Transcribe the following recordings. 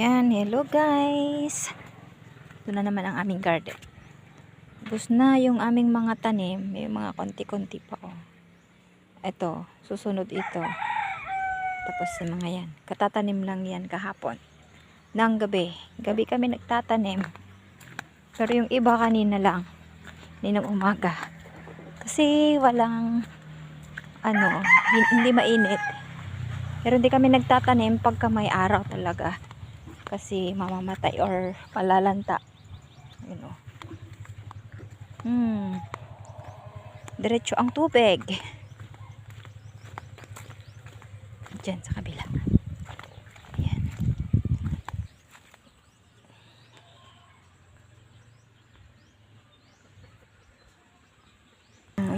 Yan, hello guys. Ito na naman ang aming garden. Tapos na yung aming mga tanim. May mga konti-konti pa oh. Ito, susunod ito. Tapos yung mga yan. Katatanim lang yan kahapon. Nang gabi. Gabi kami nagtatanim. Pero yung iba kanina lang. Ninang umaga. Kasi walang hindi mainit. Pero hindi kami nagtatanim pagka may araw talaga. Kasi mamamatay or palalanta. You know. Diretso ang tubig. Diyan sa kabila. Ayan.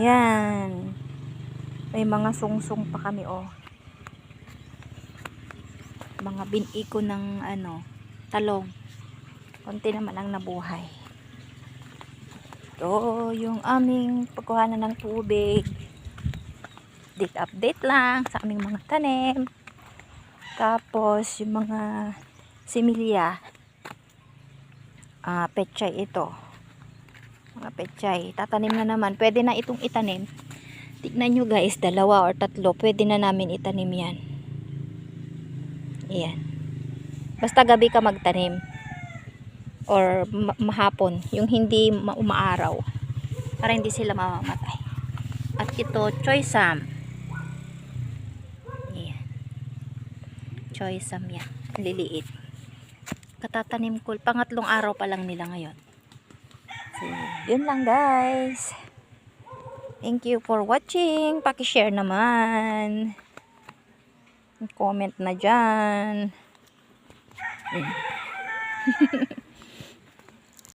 Ayan. May mga sungsong pa kami oh. Mga biniko ng talong. Konti naman ang nabuhay. Ito yung aming pagkuhanan ng tubig. Update lang sa aming mga tanim. Tapos yung mga similya. Pechay ito. Mga pechay. Tatanim na naman. Pwede na itong itanim. Tignan nyo guys, 2 or 3. Pwede na namin itanim yan. Ayan. Basta gabi ka magtanim. Or mahapon. Yung hindi umaaraw. Para hindi sila mamamatay. At ito, choy sam. Ayan. Choy sam yan. Liliit. Katatanim ko. Pangatlong araw pa lang nila ngayon. So, yun lang guys. Thank you for watching. Paki-share naman. Comment na dyan.